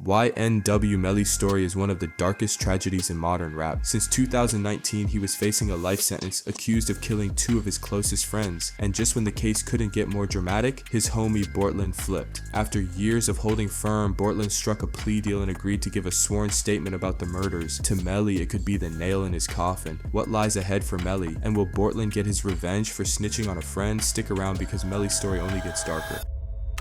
YNW Melly's story is one of the darkest tragedies in modern rap. Since 2019, he was facing a life sentence accused of killing two of his closest friends, and just when the case couldn't get more dramatic, his homie Bortland flipped. After years of holding firm, Bortland struck a plea deal and agreed to give a sworn statement about the murders. To Melly, it could be the nail in his coffin. What lies ahead for Melly, and will Bortland get his revenge for snitching on a friend? Stick around because Melly's story only gets darker.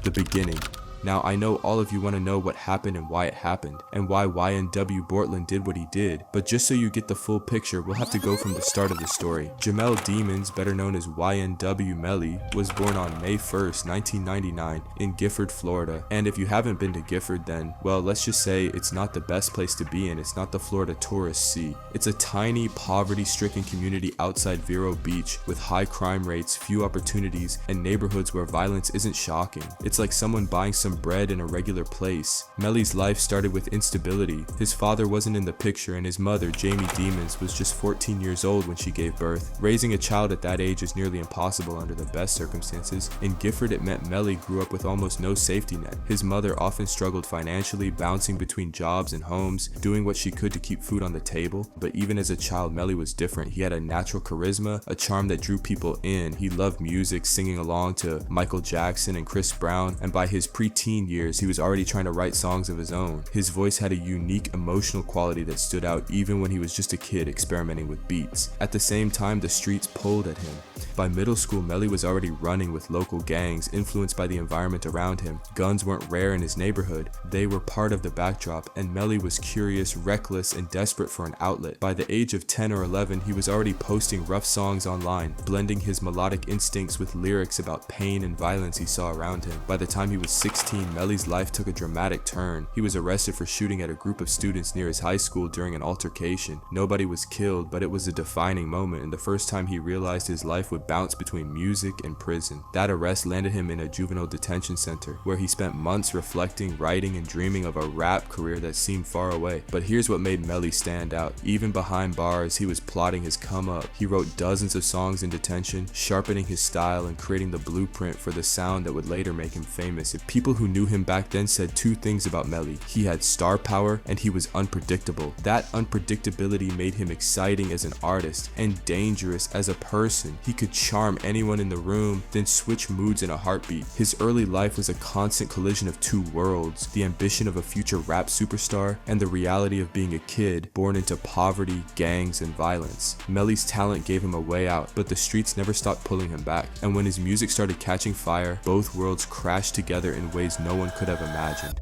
The beginning. Now, I know all of you want to know what happened and why it happened, and why YNW Bortland did what he did, but just so you get the full picture, we'll have to go from the start of the story. Jamel Demons, better known as YNW Melly, was born on May 1st, 1999 in Gifford, Florida, and if you haven't been to Gifford then, well, let's just say it's not the best place to be in. It's not the Florida tourists see. It's a tiny, poverty-stricken community outside Vero Beach with high crime rates, few opportunities, and neighborhoods where violence isn't shocking. It's like someone buying some bread in a regular place. Melly's life started with instability. His father wasn't in the picture, and his mother, Jamie Demons, was just 14 years old when she gave birth. Raising a child at that age is nearly impossible under the best circumstances. In Gifford, it meant Melly grew up with almost no safety net. His mother often struggled financially, bouncing between jobs and homes, doing what she could to keep food on the table. But even as a child, Melly was different. He had a natural charisma, a charm that drew people in. He loved music, singing along to Michael Jackson and Chris Brown, and by his preteen years, he was already trying to write songs of his own. His voice had a unique emotional quality that stood out even when he was just a kid experimenting with beats. At the same time, the streets pulled at him. By middle school, Melly was already running with local gangs, influenced by the environment around him. Guns weren't rare in his neighborhood. They were part of the backdrop, and Melly was curious, reckless, and desperate for an outlet. By the age of 10 or 11, he was already posting rough songs online, blending his melodic instincts with lyrics about pain and violence he saw around him. By the time he was 16, Melly's life took a dramatic turn. He was arrested for shooting at a group of students near his high school during an altercation. Nobody was killed, but it was a defining moment and the first time he realized his life would bounce between music and prison. That arrest landed him in a juvenile detention center, where he spent months reflecting, writing, and dreaming of a rap career that seemed far away. But here's what made Melly stand out. Even behind bars, he was plotting his come up. He wrote dozens of songs in detention, sharpening his style and creating the blueprint for the sound that would later make him famous. If people who knew him back then said two things about Melly: he had star power and he was unpredictable. That unpredictability made him exciting as an artist and dangerous as a person. He could charm anyone in the room, then switch moods in a heartbeat. His early life was a constant collision of two worlds: the ambition of a future rap superstar and the reality of being a kid born into poverty, gangs, and violence. Melly's talent gave him a way out, but the streets never stopped pulling him back. And when his music started catching fire, both worlds crashed together in ways no one could have imagined.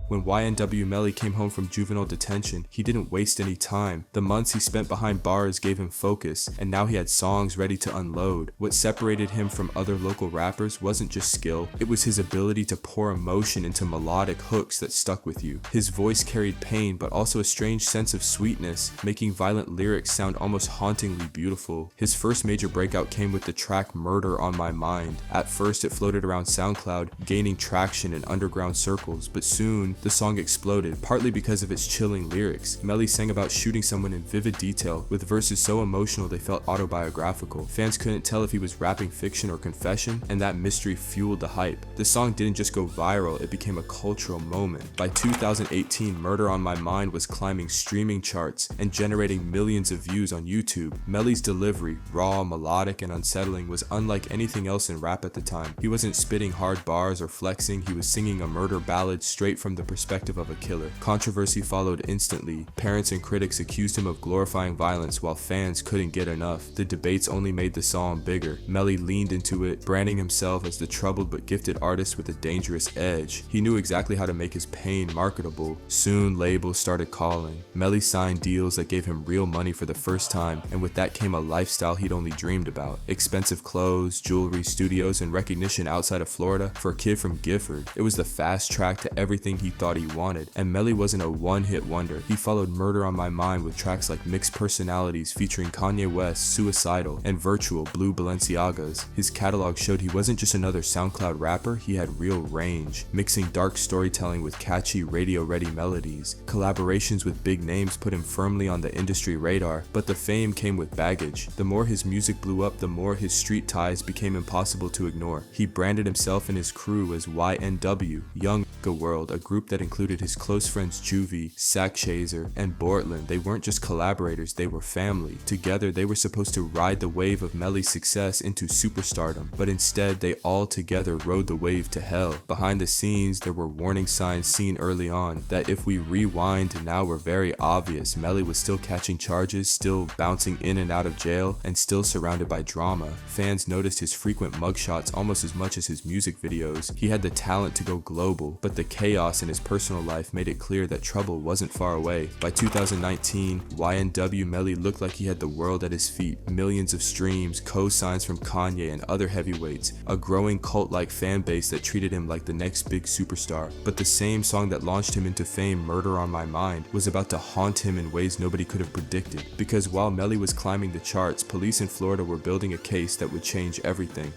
When YNW Melly came home from juvenile detention, he didn't waste any time. The months he spent behind bars gave him focus, and now he had songs ready to unload. What separated him from other local rappers wasn't just skill, it was his ability to pour emotion into melodic hooks that stuck with you. His voice carried pain, but also a strange sense of sweetness, making violent lyrics sound almost hauntingly beautiful. His first major breakout came with the track Murder on My Mind. At first, it floated around SoundCloud, gaining traction in underground circles, but soon, the song exploded, partly because of its chilling lyrics. Melly sang about shooting someone in vivid detail, with verses so emotional they felt autobiographical. Fans couldn't tell if he was rapping fiction or confession, and that mystery fueled the hype. The song didn't just go viral, it became a cultural moment. By 2018, Murder on My Mind was climbing streaming charts and generating millions of views on YouTube. Melly's delivery, raw, melodic, and unsettling, was unlike anything else in rap at the time. He wasn't spitting hard bars or flexing, he was singing a murder ballad straight from the perspective of a killer. Controversy followed instantly. Parents and critics accused him of glorifying violence while fans couldn't get enough. The debates only made the song bigger. Melly leaned into it, branding himself as the troubled but gifted artist with a dangerous edge. He knew exactly how to make his pain marketable. Soon, labels started calling. Melly signed deals that gave him real money for the first time, and with that came a lifestyle he'd only dreamed about. Expensive clothes, jewelry, studios, and recognition outside of Florida. For a kid from Gifford, it was the fast track to everything he thought he wanted. And Melly wasn't a one-hit wonder. He followed Murder on My Mind with tracks like Mixed Personalities featuring Kanye West, Suicidal, and Virtual, Blue Balenciagas. His catalog showed he wasn't just another SoundCloud rapper, he had real range, mixing dark storytelling with catchy radio-ready melodies. Collaborations with big names put him firmly on the industry radar, but the fame came with baggage. The more his music blew up, the more his street ties became impossible to ignore. He branded himself and his crew as YNW, Young World, a group group that included his close friends Juvie, Sakchaser, and Bortland. They weren't just collaborators, they were family. Together, they were supposed to ride the wave of Melly's success into superstardom, but instead, they all together rode the wave to hell. Behind the scenes, there were warning signs seen early on that if we rewind now were very obvious. Melly was still catching charges, still bouncing in and out of jail, and still surrounded by drama. Fans noticed his frequent mugshots almost as much as his music videos. He had the talent to go global, but the chaos in his personal life made it clear that trouble wasn't far away. By 2019, YNW Melly looked like he had the world at his feet. Millions of streams, co-signs from Kanye and other heavyweights, a growing cult-like fan base that treated him like the next big superstar. But the same song that launched him into fame, Murder on My Mind, was about to haunt him in ways nobody could have predicted. Because while Melly was climbing the charts, police in Florida were building a case that would change everything.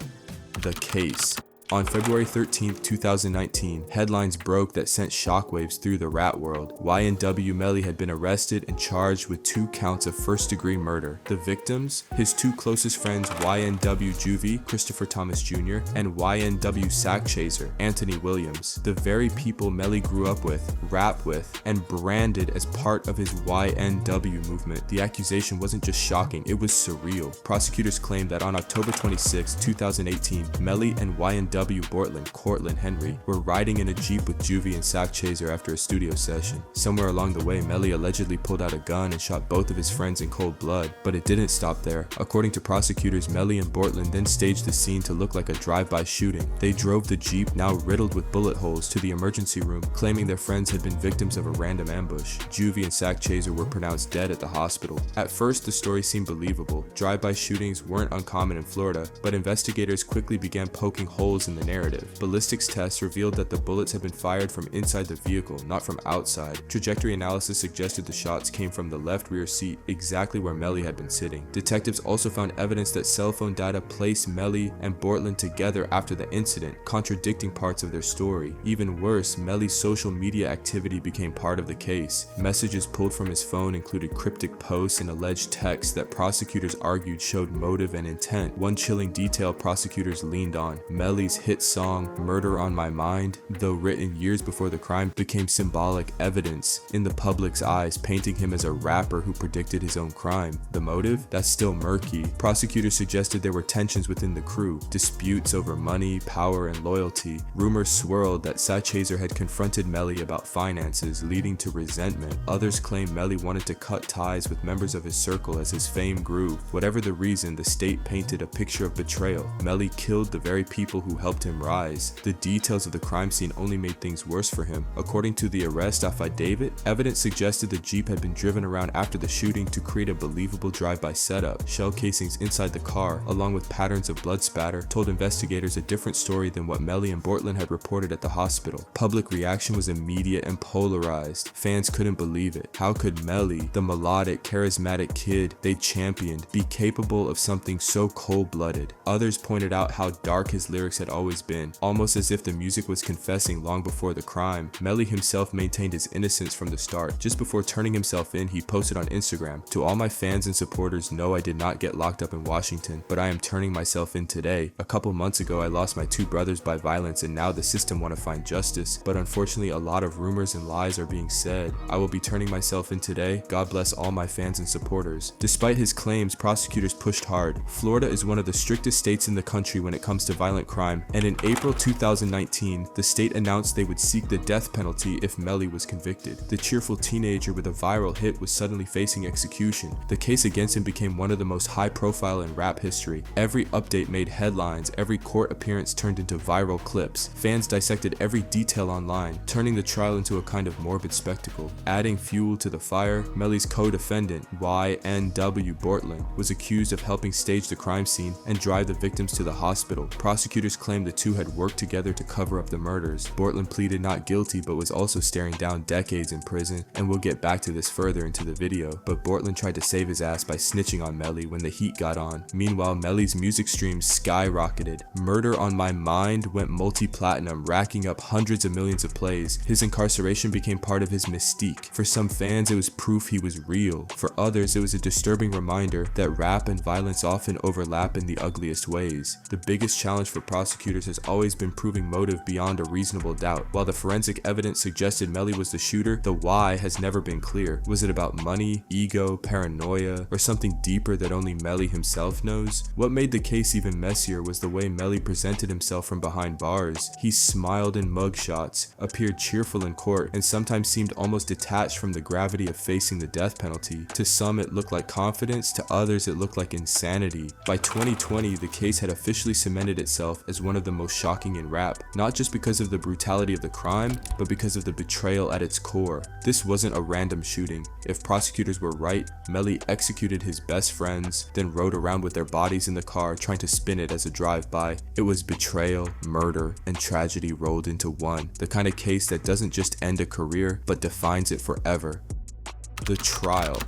The case. On February 13, 2019, headlines broke that sent shockwaves through the rap world. YNW Melly had been arrested and charged with 2 counts of first-degree murder. The victims? His 2 closest friends, YNW Juvie, Christopher Thomas Jr., and YNW Sakchaser, Anthony Williams. The very people Melly grew up with, rapped with, and branded as part of his YNW movement. The accusation wasn't just shocking, it was surreal. Prosecutors claimed that on October 26, 2018, Melly and YNW Bortland, Cortland Henry, were riding in a Jeep with Juvie and Sakchaser after a studio session. Somewhere along the way, Melly allegedly pulled out a gun and shot both of his friends in cold blood, but it didn't stop there. According to prosecutors, Melly and Bortland then staged the scene to look like a drive-by shooting. They drove the Jeep, now riddled with bullet holes, to the emergency room, claiming their friends had been victims of a random ambush. Juvie and Sakchaser were pronounced dead at the hospital. At first, the story seemed believable. Drive-by shootings weren't uncommon in Florida, but investigators quickly began poking holes in the narrative. Ballistics tests revealed that the bullets had been fired from inside the vehicle, not from outside. Trajectory analysis suggested the shots came from the left rear seat, exactly where Melly had been sitting. Detectives also found evidence that cell phone data placed Melly and Bortland together after the incident, contradicting parts of their story. Even worse, Melly's social media activity became part of the case. Messages pulled from his phone included cryptic posts and alleged texts that prosecutors argued showed motive and intent. One chilling detail prosecutors leaned on: Melly's hit song Murder on My Mind, though written years before the crime, became symbolic evidence in the public's eyes, painting him as a rapper who predicted his own crime. The motive? That's still murky. Prosecutors suggested there were tensions within the crew, disputes over money, power, and loyalty. Rumors swirled that Sakchaser had confronted Melly about finances, leading to resentment. Others claimed Melly wanted to cut ties with members of his circle as his fame grew. Whatever the reason, the state painted a picture of betrayal. Melly killed the very people who helped him rise. The details of the crime scene only made things worse for him. According to the arrest affidavit, evidence suggested the Jeep had been driven around after the shooting to create a believable drive-by setup. Shell casings inside the car, along with patterns of blood spatter, told investigators a different story than what Melly and Bortland had reported at the hospital. Public reaction was immediate and polarized. Fans couldn't believe it. How could Melly, the melodic, charismatic kid they championed, be capable of something so cold-blooded? Others pointed out how dark his lyrics had always been, almost as if the music was confessing long before the crime. Melly himself maintained his innocence from the start. Just before turning himself in, he posted on Instagram, "To all my fans and supporters, know I did not get locked up in Washington, but I am turning myself in today. A couple months ago, I lost my 2 brothers by violence, and now the system want to find justice, but unfortunately a lot of rumors and lies are being said. I will be turning myself in today. God bless all my fans and supporters." Despite his claims, prosecutors pushed hard. Florida is one of the strictest states in the country when it comes to violent crime, and in April 2019, the state announced they would seek the death penalty if Melly was convicted. The cheerful teenager with a viral hit was suddenly facing execution. The case against him became one of the most high-profile in rap history. Every update made headlines, every court appearance turned into viral clips. Fans dissected every detail online, turning the trial into a kind of morbid spectacle. Adding fuel to the fire, Melly's co-defendant, YNW Bortland, was accused of helping stage the crime scene and drive the victims to the hospital. Prosecutors claimed the two had worked together to cover up the murders. Bortland pleaded not guilty but was also staring down decades in prison, and we'll get back to this further into the video, but Bortland tried to save his ass by snitching on Melly when the heat got on. Meanwhile, Melly's music streams skyrocketed. Murder on My Mind went multi-platinum, racking up hundreds of millions of plays. His incarceration became part of his mystique. For some fans, it was proof he was real. For others, it was a disturbing reminder that rap and violence often overlap in the ugliest ways. The biggest challenge for prosecutors prosecutors has always been proving motive beyond a reasonable doubt. While the forensic evidence suggested Melly was the shooter, the why has never been clear. Was it about money, ego, paranoia, or something deeper that only Melly himself knows? What made the case even messier was the way Melly presented himself from behind bars. He smiled in mugshots, appeared cheerful in court, and sometimes seemed almost detached from the gravity of facing the death penalty. To some it looked like confidence, to others it looked like insanity. By 2020, the case had officially cemented itself as one of the most shocking in rap, not just because of the brutality of the crime, but because of the betrayal at its core. This wasn't a random shooting. If prosecutors were right, Melly executed his best friends, then rode around with their bodies in the car trying to spin it as a drive-by. It was betrayal, murder, and tragedy rolled into one. The kind of case that doesn't just end a career, but defines it forever. The trial.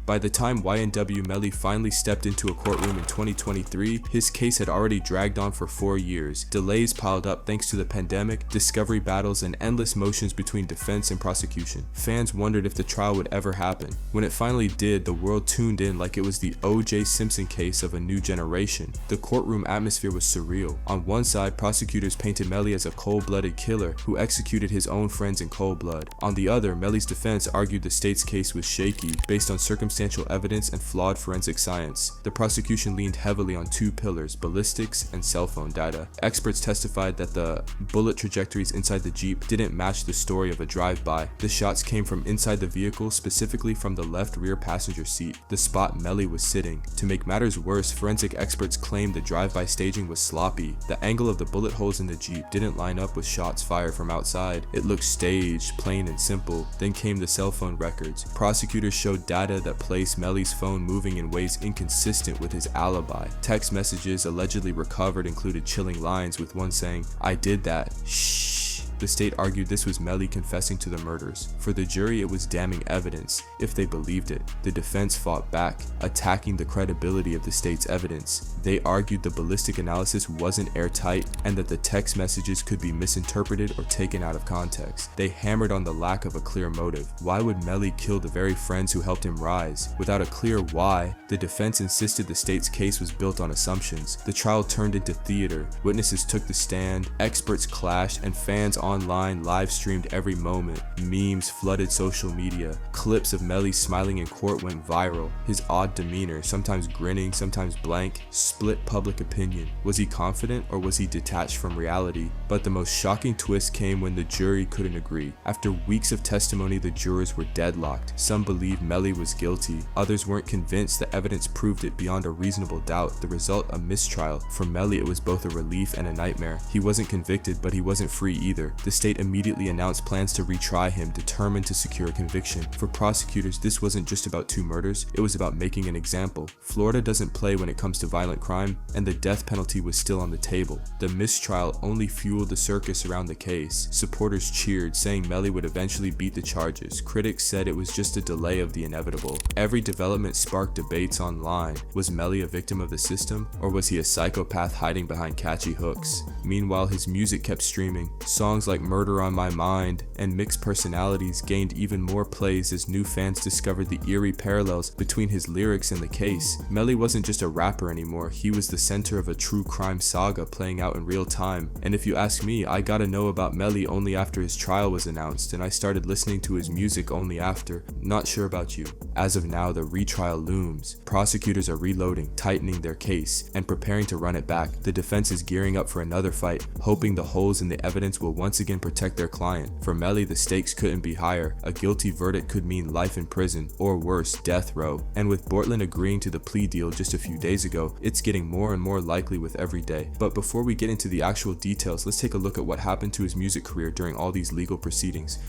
By the time YNW Melly finally stepped into a courtroom in 2023, his case had already dragged on for 4 years. Delays piled up thanks to the pandemic, discovery battles, and endless motions between defense and prosecution. Fans wondered if the trial would ever happen. When it finally did, the world tuned in like it was the O.J. Simpson case of a new generation. The courtroom atmosphere was surreal. On one side, prosecutors painted Melly as a cold-blooded killer who executed his own friends in cold blood. On the other, Melly's defense argued the state's case was shaky, based on circumstantial evidence and flawed forensic science. The prosecution leaned heavily on two pillars: ballistics and cell phone data. Experts testified that the bullet trajectories inside the Jeep didn't match the story of a drive-by. The shots came from inside the vehicle, specifically from the left rear passenger seat, the spot Melly was sitting. To make matters worse, forensic experts claimed the drive-by staging was sloppy. The angle of the bullet holes in the Jeep didn't line up with shots fired from outside. It looked staged, plain and simple. Then came the cell phone records. Prosecutors showed data that placed Melly's phone moving in ways inconsistent with his alibi. Text messages allegedly recovered included chilling lines, with one saying, "I did that. Shh." The state argued this was Melly confessing to the murders. For the jury, it was damning evidence, if they believed it. The defense fought back, attacking the credibility of the state's evidence. They argued the ballistic analysis wasn't airtight and that the text messages could be misinterpreted or taken out of context. They hammered on the lack of a clear motive. Why would Melly kill the very friends who helped him rise? Without a clear why, the defense insisted the state's case was built on assumptions. The trial turned into theater. Witnesses took the stand, experts clashed, and fans online live streamed every moment. Memes flooded social media. Clips of Melly smiling in court went viral. His odd demeanor, sometimes grinning, sometimes blank, split public opinion. Was he confident or was he detached from reality? But the most shocking twist came when the jury couldn't agree. After weeks of testimony, the jurors were deadlocked. Some believed Melly was guilty. Others weren't convinced. The evidence proved it beyond a reasonable doubt. The result, a mistrial. For Melly, it was both a relief and a nightmare. He wasn't convicted, but he wasn't free either. The state immediately announced plans to retry him, determined to secure a conviction. For prosecutors, this wasn't just about 2 murders, it was about making an example. Florida doesn't play when it comes to violent crime, and the death penalty was still on the table. The mistrial only fueled the circus around the case. Supporters cheered, saying Melly would eventually beat the charges. Critics said it was just a delay of the inevitable. Every development sparked debates online. Was Melly a victim of the system, or was he a psychopath hiding behind catchy hooks? Meanwhile, his music kept streaming. Songs like Murder on My Mind and Mixed Personalities gained even more plays as new fans discovered the eerie parallels between his lyrics and the case. Melly wasn't just a rapper anymore, he was the center of a true crime saga playing out in real time. And if you ask me, I got to know about Melly only after his trial was announced, and I started listening to his music only after. Not sure about you. As of now, the retrial looms. Prosecutors are reloading, tightening their case, and preparing to run it back. The defense is gearing up for another fight, hoping the holes in the evidence will once again protect their client. For Melly, the stakes couldn't be higher. A guilty verdict could mean life in prison, or worse, death row. And with Bortland agreeing to the plea deal just a few days ago, it's getting more and more likely with every day. But before we get into the actual details, let's take a look at what happened to his music career during all these legal proceedings.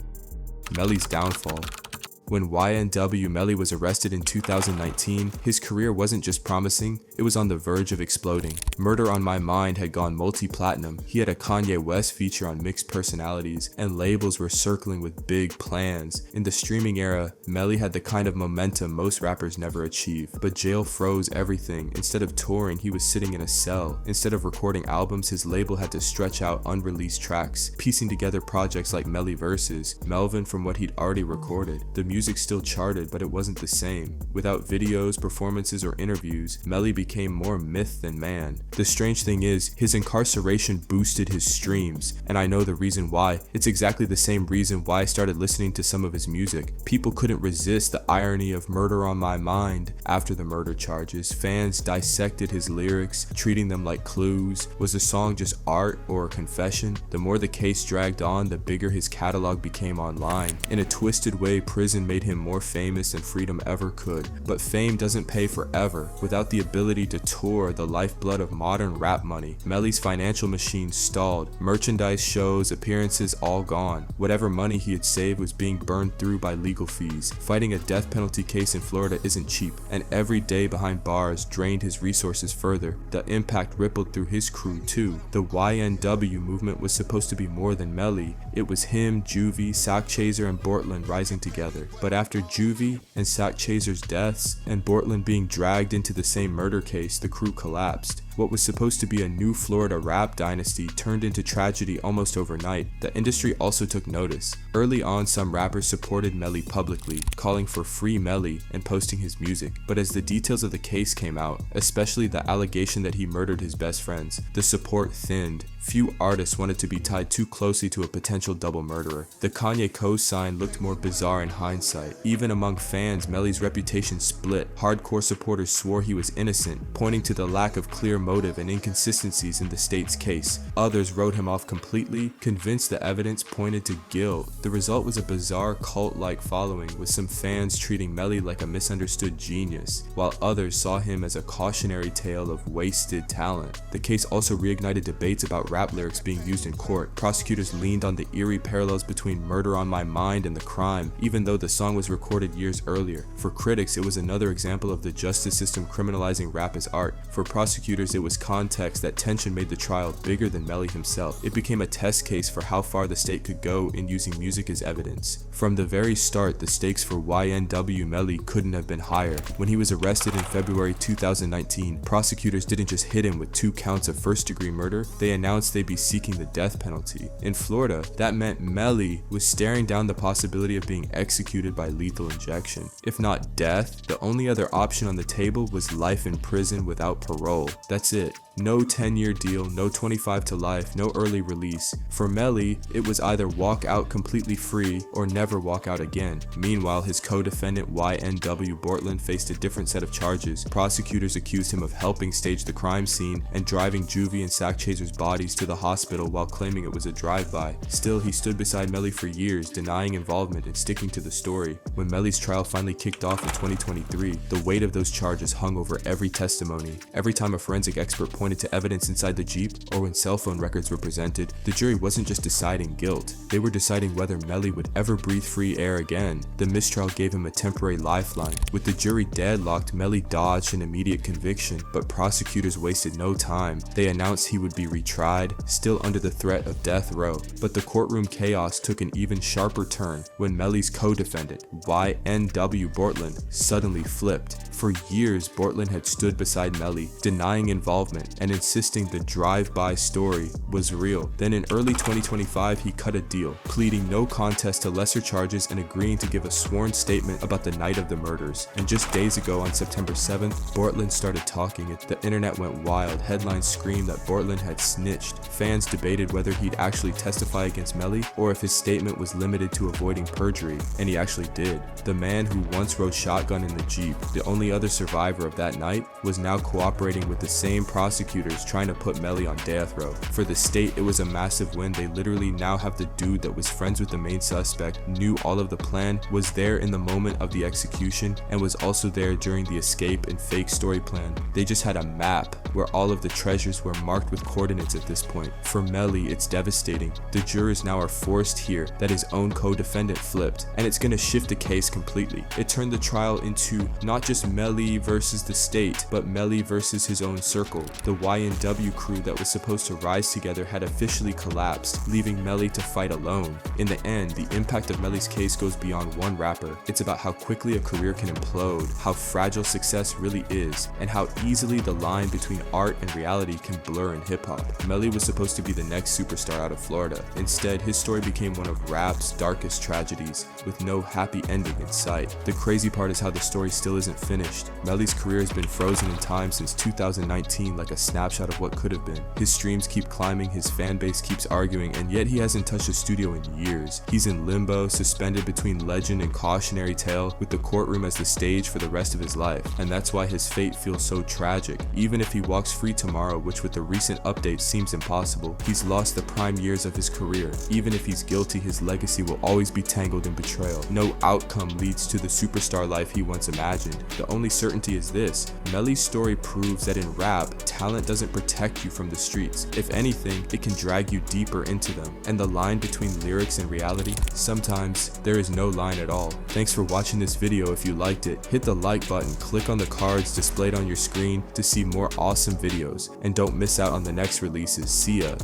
Melly's downfall. When YNW Melly was arrested in 2019, his career wasn't just promising, it was on the verge of exploding. Murder on My Mind had gone multi-platinum, he had a Kanye West feature on Mixed Personalities, and labels were circling with big plans. In the streaming era, Melly had the kind of momentum most rappers never achieve, but jail froze everything. Instead of touring, he was sitting in a cell. Instead of recording albums, his label had to stretch out unreleased tracks, piecing together projects like Melly Versus, Melvin from what he'd already recorded. The music still charted, but it wasn't the same. Without videos, performances, or interviews, Melly became more myth than man. The strange thing is, his incarceration boosted his streams, and I know the reason why. It's exactly the same reason why I started listening to some of his music. People couldn't resist the irony of "Murder on My Mind." After the murder charges, fans dissected his lyrics, treating them like clues. Was the song just art or a confession? The more the case dragged on, the bigger his catalog became online. In a twisted way, prison made him more famous than freedom ever could. But fame doesn't pay forever. Without the ability to tour, the lifeblood of modern rap money, Melly's financial machine stalled. Merchandise, shows, appearances all gone. Whatever money he had saved was being burned through by legal fees. Fighting a death penalty case in Florida isn't cheap, and every day behind bars drained his resources further. The impact rippled through his crew too. The YNW movement was supposed to be more than Melly. It was him, Juvie, Sock Chaser, and Bortland rising together. But after Juvie and Sock Chaser's deaths, and Bortland being dragged into the same murder case, the crew collapsed. What was supposed to be a new Florida rap dynasty turned into tragedy almost overnight. The industry also took notice. Early on, some rappers supported Melly publicly, calling for free Melly and posting his music. But as the details of the case came out, especially the allegation that he murdered his best friends, the support thinned. Few artists wanted to be tied too closely to a potential double murderer. The Kanye co-sign looked more bizarre in hindsight. Even among fans, Melly's reputation split. Hardcore supporters swore he was innocent, pointing to the lack of clear motive and inconsistencies in the state's case. Others wrote him off completely, convinced the evidence pointed to guilt. The result was a bizarre cult-like following, with some fans treating Melly like a misunderstood genius, while others saw him as a cautionary tale of wasted talent. The case also reignited debates about rap lyrics being used in court. Prosecutors leaned on the eerie parallels between "Murder on My Mind" and the crime, even though the song was recorded years earlier. For critics, it was another example of the justice system criminalizing rap as art. For prosecutors, it was context. That tension made the trial bigger than Melly himself. It became a test case for how far the state could go in using music as evidence. From the very start, the stakes for YNW Melly couldn't have been higher. When he was arrested in February 2019, prosecutors didn't just hit him with 2 counts of first-degree murder, they announced they'd be seeking the death penalty. In Florida, that meant Melly was staring down the possibility of being executed by lethal injection. If not death, the only other option on the table was life in prison without parole. That's it. No 10-year deal, no 25 to life, no early release. For Melly, it was either walk out completely free or never walk out again. Meanwhile, his co-defendant YNW Bortland faced a different set of charges. Prosecutors accused him of helping stage the crime scene and driving Juvie and Sock Chaser's bodies to the hospital while claiming it was a drive-by. Still, he stood beside Melly for years, denying involvement and sticking to the story. When Melly's trial finally kicked off in 2023, the weight of those charges hung over every testimony. Every time a forensic expert pointed to evidence inside the Jeep, or when cell phone records were presented, the jury wasn't just deciding guilt, they were deciding whether Melly would ever breathe free air again. The mistrial gave him a temporary lifeline. With the jury deadlocked, Melly dodged an immediate conviction, but prosecutors wasted no time. They announced he would be retried, still under the threat of death row. But the courtroom chaos took an even sharper turn when Melly's co-defendant, YNW Bortland, suddenly flipped. For years, Bortland had stood beside Melly, denying involvement and insisting the drive-by story was real. Then in early 2025, he cut a deal, pleading no contest to lesser charges and agreeing to give a sworn statement about the night of the murders. And just days ago, on September 7th, Bortland started talking. The internet went wild. Headlines screamed that Bortland had snitched. Fans debated whether he'd actually testify against Melly or if his statement was limited to avoiding perjury, and he actually did. The man who once rode shotgun in the Jeep, the only other survivor of that night, was now cooperating with the same prosecutors trying to put Melly on death row. For the state, it was a massive win. They literally now have the dude that was friends with the main suspect, knew all of the plan, was there in the moment of the execution, and was also there during the escape and fake story plan. They just had a map where all of the treasures were marked with coordinates at this point. For Melly, it's devastating. The jurors now are forced to hear that his own co-defendant flipped, and it's gonna shift the case completely. It turned the trial into not just Melly versus the state, but Melly versus his own circle. circle. The YNW crew that was supposed to rise together had officially collapsed, leaving Melly to fight alone. In the end, the impact of Melly's case goes beyond one rapper. It's about how quickly a career can implode, how fragile success really is, and how easily the line between art and reality can blur in hip-hop. Melly was supposed to be the next superstar out of Florida. Instead, his story became one of rap's darkest tragedies, with no happy ending in sight. The crazy part is how the story still isn't finished. Melly's career has been frozen in time since 2019, like a snapshot of what could have been. His streams keep climbing, his fan base keeps arguing, and yet he hasn't touched a studio in years. He's in limbo, suspended between legend and cautionary tale, with the courtroom as the stage for the rest of his life. And that's why his fate feels so tragic. Even if he walks free tomorrow, which with the recent updates seems impossible, he's lost the prime years of his career. Even if he's guilty, his legacy will always be tangled in betrayal. No outcome leads to the superstar life he once imagined. The only certainty is this: Melly's story proves that in rap, talent doesn't protect you from the streets. If anything, it can drag you deeper into them. And the line between lyrics and reality, sometimes there is no line at all. Thanks for watching this video. If you liked it, hit the like button, click on the cards displayed on your screen to see more awesome videos, and don't miss out on the next releases. See ya!